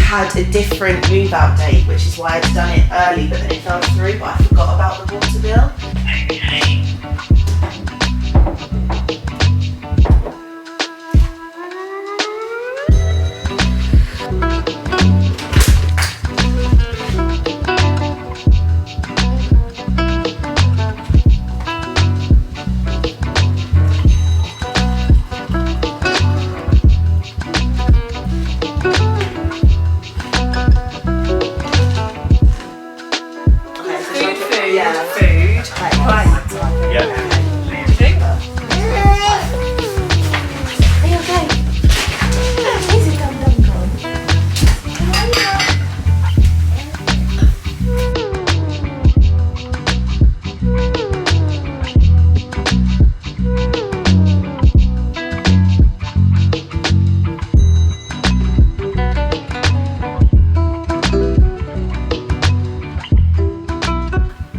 had a different move out date, which is why I'd done it early, but then it fell through, but I forgot about the water bill. Okay.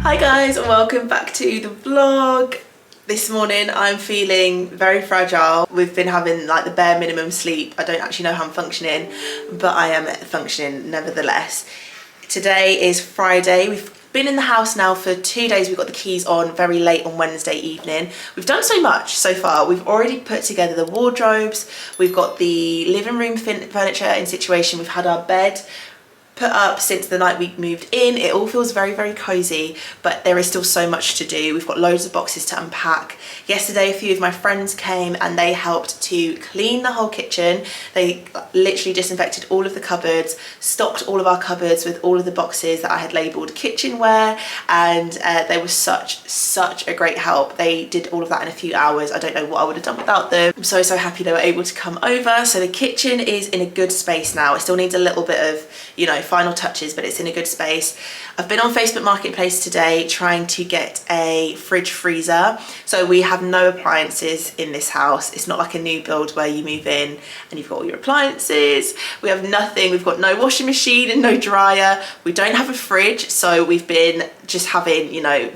Hi guys, and welcome back to the vlog. This morning I'm feeling very fragile. We've been having like the bare minimum sleep. I don't actually know how I'm functioning, but I am functioning nevertheless. Today is Friday. We've been in the house now for 2 days. We got the keys on very late on Wednesday evening. We've done so much so far. We've already put together the wardrobes. We've got the living room furniture in situation. We've had our bed put up since the night we moved in. It all feels very, very cozy, but there is still so much to do. We've got loads of boxes to unpack. Yesterday, a few of my friends came and they helped to clean the whole kitchen. They literally disinfected all of the cupboards, stocked all of our cupboards with all of the boxes that I had labelled kitchenware, and they were such a great help. They did all of that in a few hours. I don't know what I would have done without them. I'm so happy they were able to come over. So the kitchen is in a good space now. It still needs a little bit of, you know, final touches, but it's in a good space. I've been on Facebook Marketplace today trying to get a fridge freezer. So we have no appliances in this house. It's not like a new build where you move in and you've got all your appliances. We have nothing. We've got no washing machine and no dryer. We don't have a fridge, so we've been just having, you know,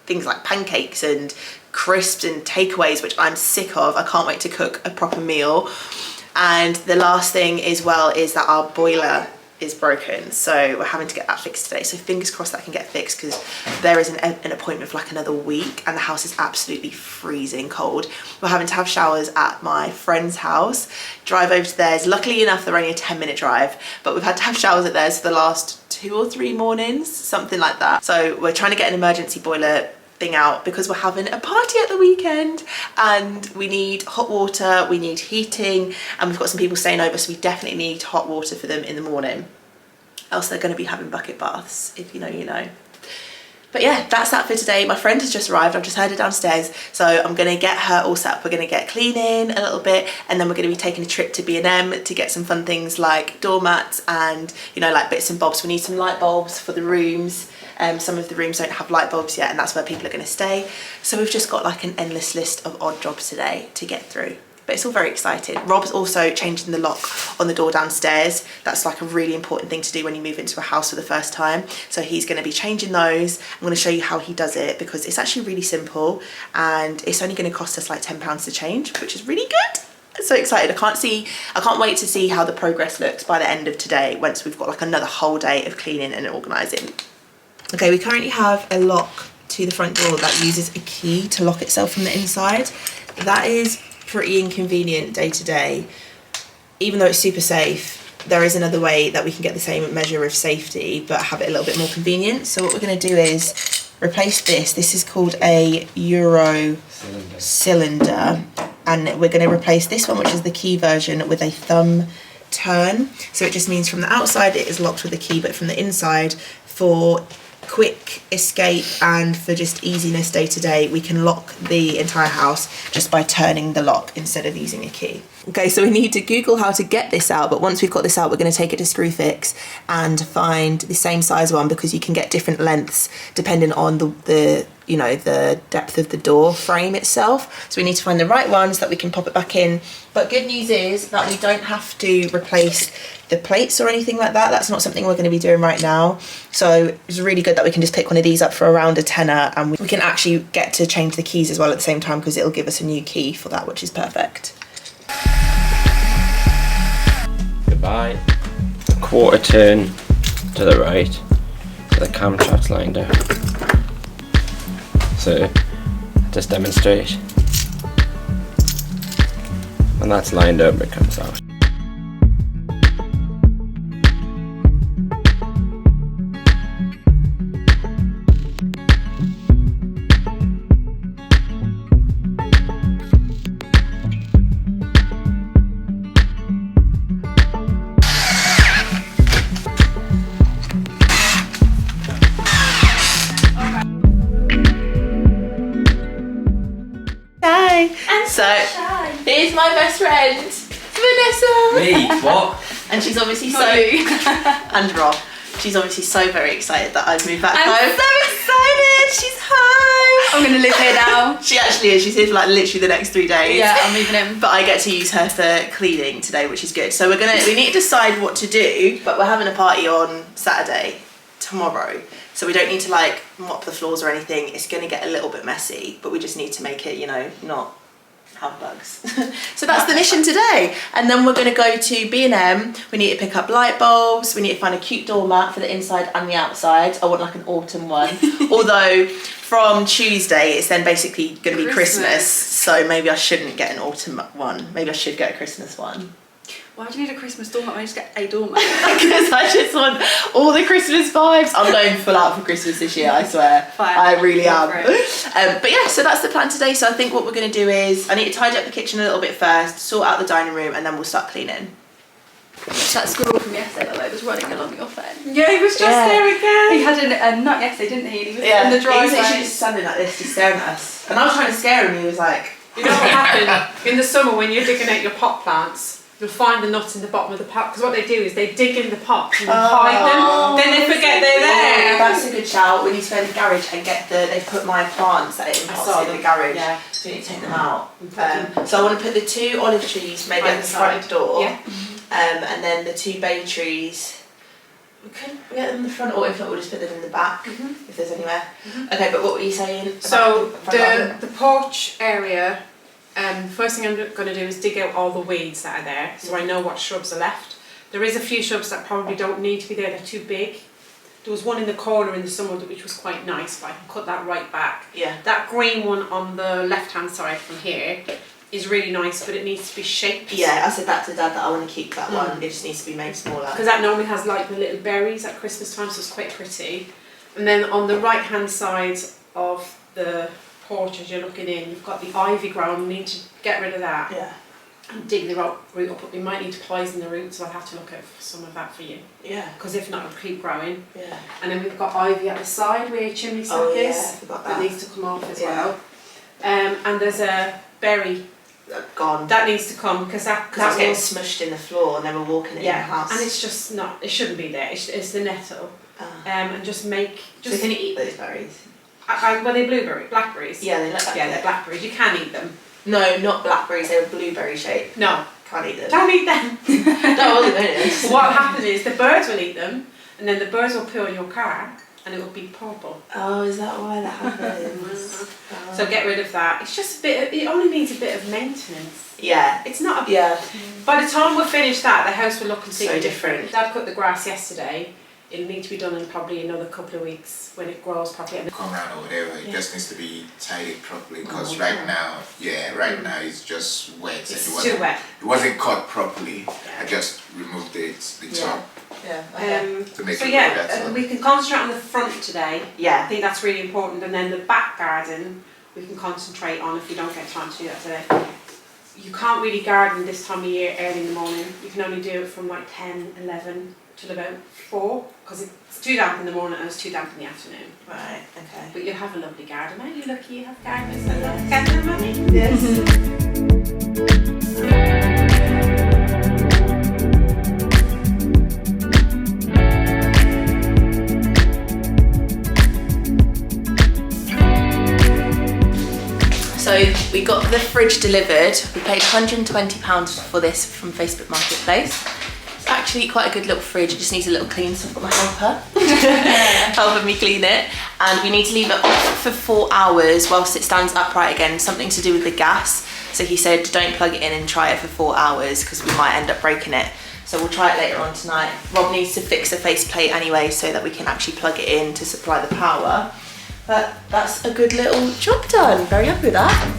things like pancakes and crisps and takeaways, which I'm sick of. I can't wait to cook a proper meal. And the last thing as well is that our boiler is broken, so we're having to get that fixed today. So fingers crossed that can get fixed, because there is an appointment for like another week and the house is absolutely freezing cold. We're having to have showers at my friend's house, drive over to theirs. Luckily enough, they're only a 10-minute drive, but we've had to have showers at theirs for the last 2 or 3 mornings, something like that. So we're trying to get an emergency boiler thing out because we're having a party at the weekend and we need hot water, we need heating, and we've got some people staying over, so we definitely need hot water for them in the morning, else they're going to be having bucket baths. If you know, you know. But yeah, that's that for today. My friend has just arrived. I've just heard her downstairs, so I'm going to get her all set up. We're going to get cleaning a little bit, and then we're going to be taking a trip to B&M to get some fun things like doormats and, you know, like bits and bobs. We need some light bulbs for the rooms. Some of the rooms don't have light bulbs yet, and that's where people are going to stay. So we've just got like an endless list of odd jobs today to get through. But it's all very exciting. Rob's also changing the lock on the door downstairs. That's like a really important thing to do when you move into a house for the first time. So he's going to be changing those. I'm going to show you how he does it, because it's actually really simple and it's only going to cost us like £10 to change, which is really good. I'm so excited. I can't wait to see how the progress looks by the end of today, once we've got like another whole day of cleaning and organising. Okay, we currently have a lock to the front door that uses a key to lock itself from the inside. That is pretty inconvenient day to day. Even though it's super safe, there is another way that we can get the same measure of safety but have it a little bit more convenient. So what we're going to do is replace this. This is called a Euro cylinder, and we're going to replace this one, which is the key version, with a thumb turn. So it just means from the outside it is locked with a key, but from the inside, for quick escape and for just easiness day to day, we can lock the entire house just by turning the lock instead of using a key. Okay, so we need to Google how to get this out, but once we've got this out, we're going to take it to Screwfix and find the same size one, because you can get different lengths depending on the you know, the depth of the door frame itself. So we need to find the right one so that we can pop it back in. But good news is that we don't have to replace the plates or anything like that. That's not something we're going to be doing right now. So it's really good that we can just pick one of these up for around a tenner, and we can actually get to change the keys as well at the same time, because it'll give us a new key for that, which is perfect. Goodbye. quarter turn to the right, so the camshaft's lined up. So just demonstrate. When that's lined up, it comes out. So, here's my best friend, Vanessa. Me? What? And she's obviously and Rob. She's obviously so very excited that I've moved back home. I'm so excited. She's home. I'm going to live here now. She actually is. She's here for like literally the next 3 days. Yeah, I'm moving in. But I get to use her for cleaning today, which is good. So we need to decide what to do, but we're having a party on Saturday, tomorrow. So we don't need to like mop the floors or anything. It's going to get a little bit messy, but we just need to make it, you know, not have bugs. So that's the mission today. And then we're going to go to B&M. We need to pick up light bulbs. We need to find a cute doormat for the inside and the outside. I want like an autumn one. Although from Tuesday it's then basically going to be Christmas. So maybe I shouldn't get an autumn one. Maybe I should get a Christmas one. Why do you need a Christmas doormat when you just get a doormat? Because I just want all the Christmas vibes. I'm going full out for Christmas this year, I swear. Fine. I really am. But yeah, so that's the plan today. So I think what we're going to do is I need to tidy up the kitchen a little bit first, sort out the dining room, and then we'll start cleaning. That squirrel from yesterday that was running along your fence. Yeah, he was just there again. He had a nut yesterday, didn't he? He was in the He driveway. was literally just standing like this, just staring at us. And I was trying to scare him, and he was like... You know what happened? In the summer when you're digging out your pot plants, you'll find the nuts in the bottom of the pot, because what they do is they dig in the pots and hide them, then they forget they're there. That's a good shout. We need to go in the garage and get they put my plants that are in pots in the garage. Yeah. So we need to take them out. So I want to put the 2 olive trees maybe at the front door. Yeah. And then the 2 bay trees. We could get them in the front, or if not, we'll just put them in the back if there's anywhere. Okay, but what were you saying? So the porch area, first thing I'm going to do is dig out all the weeds that are there, so I know what shrubs are left. There is a few shrubs that probably don't need to be there, they're too big. There was one in the corner in the summer which was quite nice, but I can cut that right back. Yeah. That green one on the left hand side from here is really nice, but it needs to be shaped. Yeah, I said that to Dad that I want to keep that one. It just needs to be made smaller. Because that normally has like the little berries at Christmas time, so it's quite pretty. And then on the right hand side of the porch as you're looking in, you've got the ivy growing. We need to get rid of that. Yeah. And dig the root up. We might need to poison the roots, so I'll have to look at some of that for you. Yeah. Because if not, it'll keep growing. Yeah. And then we've got ivy at the side where your chimney stack Oh, yeah, is. I forgot that. needs to come off as well. And there's a berry Gone. that needs to come because Because it's getting smushed in the floor and then we're walking it in the house. and it's just not. It shouldn't be there. It's the nettle. And just make. So can you eat those berries? Were they blackberries? Yeah, they look like they're blackberries. You can eat them. No, not blackberries. They were blueberry shaped. No, Can't eat them. don't eat them. No, I wasn't doing it. What will happen is the birds will eat them, and then the birds will poo on your car, and it will be purple. Oh, is that why that happens? So get rid of that. It's just a bit. It only needs a bit of maintenance. Yeah. It's not. Yeah. By the time we're finished that, the house will look completely So different. Dad cut the grass yesterday. It'll need to be done in probably another couple of weeks when it grows properly. Come around or whatever, it just needs to be tidied properly because right now it's just wet. It's and too wet. It wasn't cut properly. I just removed the top Yeah. to make So it yeah, better. we can concentrate on the front today. I Yeah. think that's really important, and then the back garden we can concentrate on if we don't get time to do that today. You can't really garden this time of year early in the morning. You can only do it from like 10, 11 till about 4 because it's too damp in the morning and it's too damp in the afternoon. Right. Okay. But you'll have a lovely garden. Aren't you lucky you have gardeners that love gardening, mummy? Yes. So we got the fridge delivered. We paid £120 for this from Facebook Marketplace. It's actually quite a good little fridge. It just needs a little clean, so I've got my helper helping me clean it. And we need to leave it off for 4 hours whilst it stands upright again. Something to do with the gas. So he said don't plug it in and try it for 4 hours because we might end up breaking it. So we'll try it later on tonight. Rob needs to fix the faceplate anyway so that we can actually plug it in to supply the power. But that's a good little job done. Very happy with that.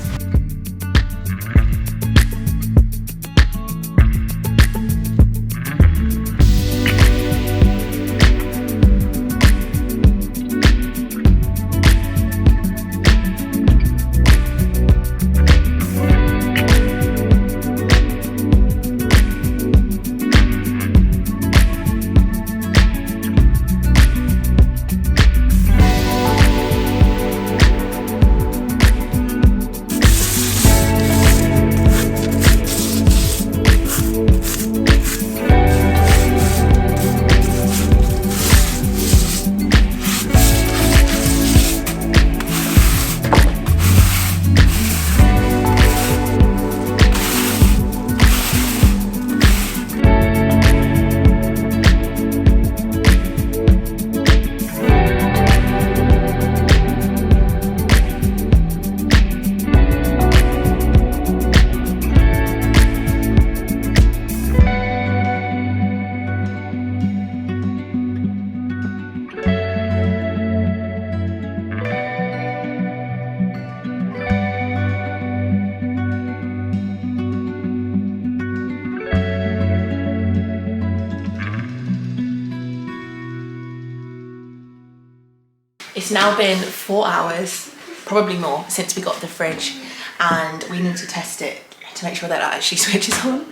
It's now been 4 hours, probably more, since we got the fridge, and we need to test it to make sure that it actually switches on.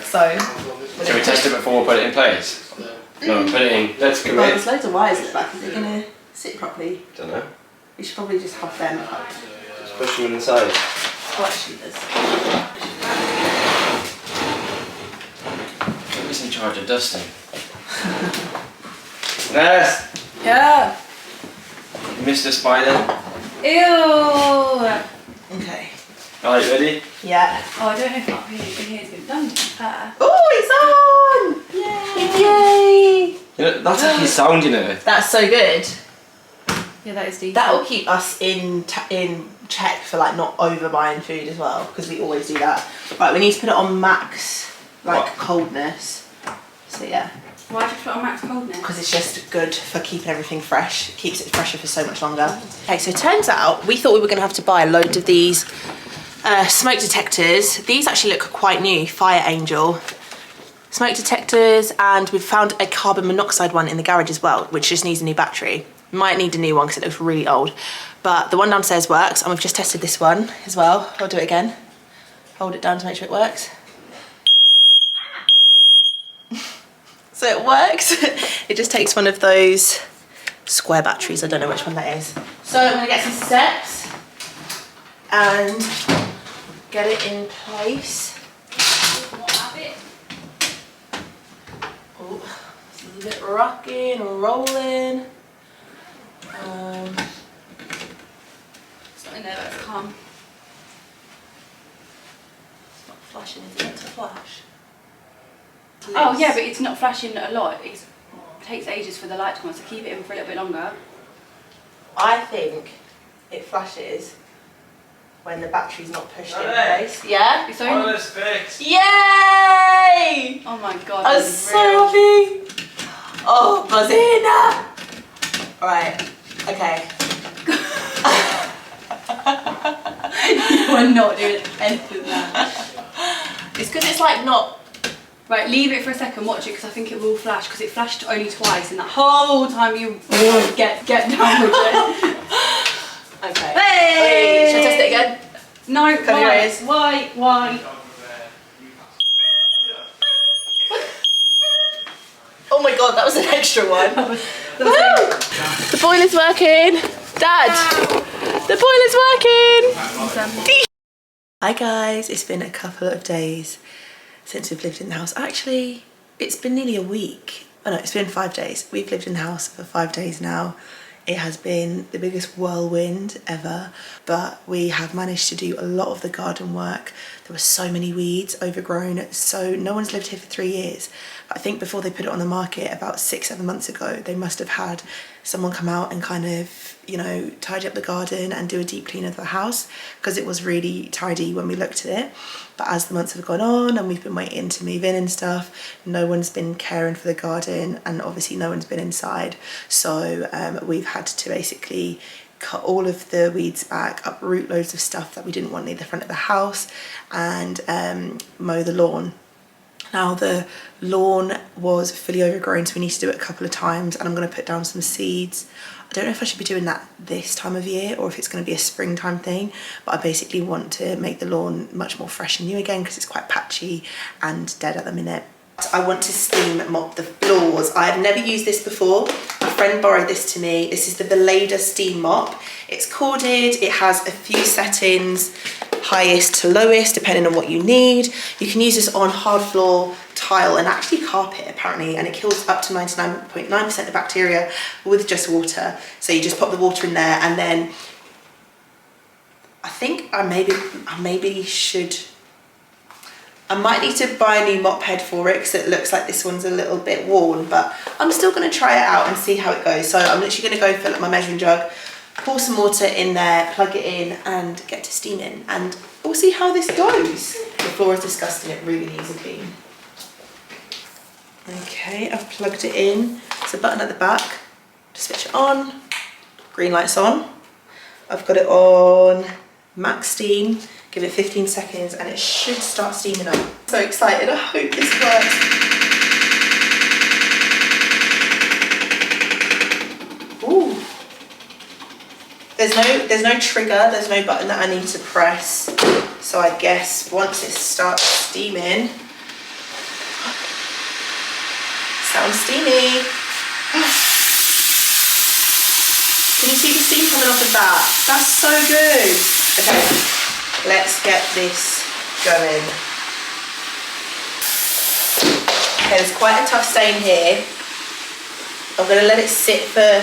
So, Shall we test it before we put it in place? No, put it in. Let's well, commit. there's loads of wires at the back. Is it gonna sit properly? Don't know. We should probably just have them up. Just push them inside. Oh, actually, there's. Who's in charge of dusting? Nurse! Yeah. You missed a spider. Ew. Okay. Alright, ready? Yeah. Oh, I don't know if up here has been done to be fair. Oh, it's on! Yay! You know, that's actually sound, you know. That's so good. Yeah, that is decent. That will keep us in check for like not overbuying food as well, because we always do that. Right, we need to put it on max coldness. So yeah. Why did you put it on max coldness? Because it's just good for keeping everything fresh. It keeps it fresher for so much longer. Okay, so it turns out we thought we were going to have to buy a load of these smoke detectors. These actually look quite new, Fire Angel smoke detectors, and we've found a carbon monoxide one in the garage as well, which just needs a new battery. Might need a new one because it looks really old, but the one downstairs works, and we've just tested this one as well. I'll do it again. Hold it down to make sure it works. So it works. It just takes one of those square batteries. I don't know which one that is. So I'm gonna get some steps and get it in place. Oh, it's a little bit rocking or rolling. Something there that's calm. It's not flashing, is it meant to flash? Oh yeah, but it's not flashing a lot. It takes ages for the light to come on, so keep it in for a little bit longer. I think it flashes when the battery's not pushed in place. Yeah? It's only... Wireless fix. Yay! Oh my god. I'm that's so real. happy. Oh, buzzing. Right, okay. We're not doing anything there. It's because it's like not. Right, leave it for a second, watch it, because I think it will flash, because it flashed only twice in that whole time you get down with it. Okay. Hey! Should I test it again? No, Cover your ears. Why? Oh my god, that was an extra one. Woo! The boiler's working. Dad, the boiler's working. Hi guys, it's been a couple of days since we've lived in the house. Actually, it's been nearly a week. Oh no, it's been 5 days. We've lived in the house for 5 days now. It has been the biggest whirlwind ever, but we have managed to do a lot of the garden work. There were so many weeds overgrown, so no one's lived here for 3 years. I think before they put it on the market about 6-7 months ago, they must have had someone come out and kind of, you know, tidy up the garden and do a deep clean of the house, because it was really tidy when we looked at it. But as the months have gone on and we've been waiting to move in and stuff, no one's been caring for the garden, and obviously no one's been inside. So we've had to basically cut all of the weeds back, uproot loads of stuff that we didn't want near the front of the house, and mow the lawn. Now the lawn was fully overgrown, so we need to do it a couple of times, and I'm going to put down some seeds. I don't know if I should be doing that this time of year or if it's going to be a springtime thing, but I basically want to make the lawn much more fresh and new again because it's quite patchy and dead at the minute. I want to steam mop the floors. I have never used this before. A friend borrowed this to me. This is the Veleda steam mop. It's corded, it has a few settings, highest to lowest, depending on what you need. You can use this on hard floor, tile, and actually carpet apparently, and it kills up to 99.9% of bacteria with just water. So you just pop the water in there, and then I think I might need to buy a new mop head for it because it looks like this one's a little bit worn, but I'm still going to try it out and see how it goes. So I'm literally going to go fill up my measuring jug, pour some water in there, plug it in, and get to steaming, and we'll see how this goes. The floor is disgusting, it really needs a clean. Okay, I've plugged it in. There's a button at the back to switch it on. Green light's on. I've got it on max steam. Give it 15 seconds and it should start steaming up. So excited, I hope this works. Ooh. There's no trigger, there's no button that I need to press. So I guess once it starts steaming, sounds steamy. Can you see the steam coming off of that? That's so good. Okay. Let's get this going. Okay, there's quite a tough stain here. I'm going to let it sit for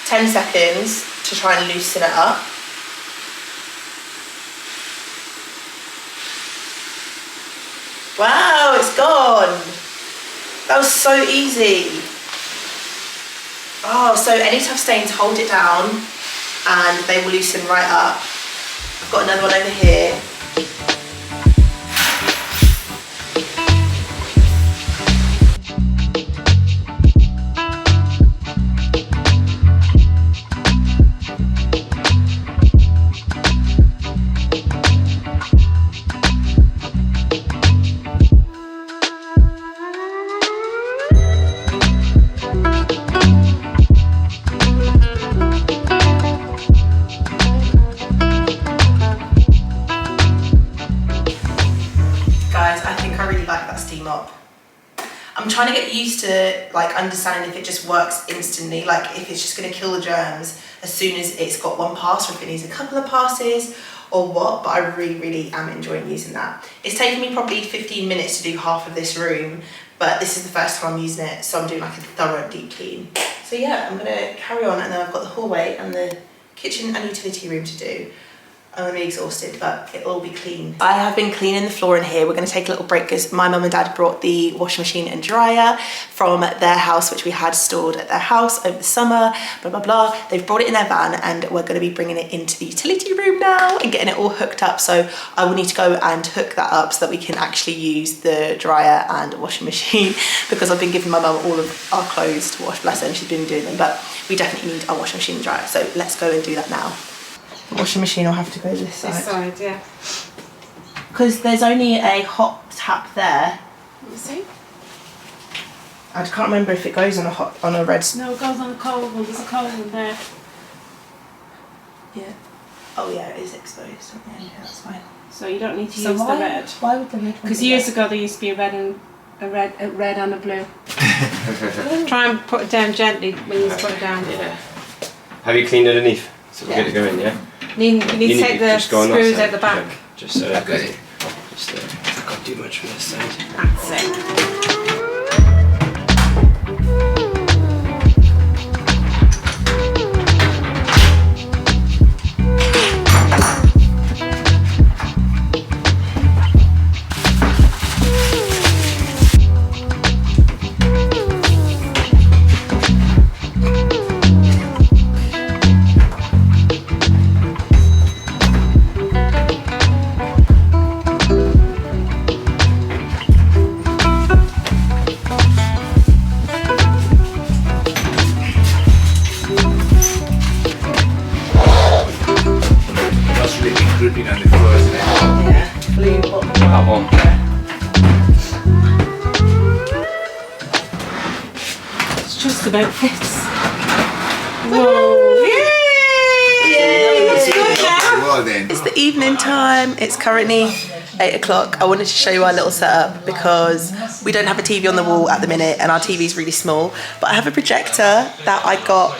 10 seconds to try and loosen it up. Wow, it's gone. That was so easy. Oh, so any tough stains, hold it down and they will loosen right up. I've got another one over here. I'm trying to get used to like understanding if it just works instantly, like if it's just going to kill the germs as soon as it's got one pass, or if it needs a couple of passes or what, but I really am enjoying using that. It's taken me probably 15 minutes to do half of this room, but this is the first time I'm using it, so I'm doing like a thorough deep clean. So yeah, I'm going to carry on, and then I've got the hallway and the kitchen and utility room to do. I'm gonna be exhausted, but it'll all be clean. I have been cleaning the floor in here. We're gonna take a little break because my mum and dad brought the washing machine and dryer from their house, which we had stored at their house over the summer, blah, blah, blah. They've brought it in their van and we're gonna be bringing it into the utility room now and getting it all hooked up. So I will need to go and hook that up so that we can actually use the dryer and washing machine because I've been giving my mum all of our clothes to wash, bless her, and she's been doing them, but we definitely need our washing machine and dryer. So let's go and do that now. The washing machine will have to go this side. This side, yeah. Because there's only a hot tap there. Let me see. I can't remember if it goes on a red. No, it goes on a cold one. There's a cold one there. Yeah. Oh yeah, it is exposed. Yeah, that's fine. So you don't need to use the red. Why would the red? Because years ago there used to be a red and a blue. Try and put it down gently when you put it down. Yeah. Have you cleaned underneath? So we'll get it going, yeah? You need to take the screws out the back. Just so that goes. Just I can't do much from this side. That's it. dripping on the floor, isn't it? Yeah, blue bottom. That one. It's just about fits. Whoa! Yay! Well then. It's the evening time. It's currently 8 o'clock. I wanted to show you our little setup because we don't have a TV on the wall at the minute and our TV is really small. But I have a projector that I got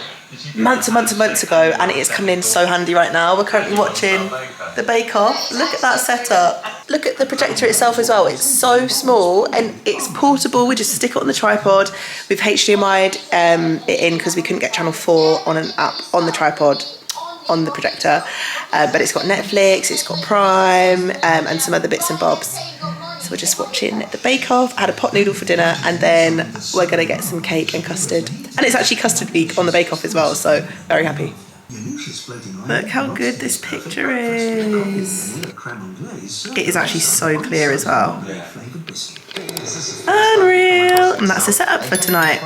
months and months and months ago, and it is coming in so handy right now. We're currently watching the Bake Off. Look at that setup. Look at the projector itself as well. It's so small and it's portable. We just stick it on the tripod. We've HDMI'd it in because we couldn't get channel 4 on an app on the tripod on the projector, but it's got Netflix, it's got Prime, and some other bits and bobs. So we're just watching the Bake Off. I had a pot noodle for dinner, and then we're gonna get some cake and custard. And it's actually custard week on the Bake Off as well, so very happy. Look how good this picture is. It is actually so clear as well. Unreal. And that's the setup for tonight.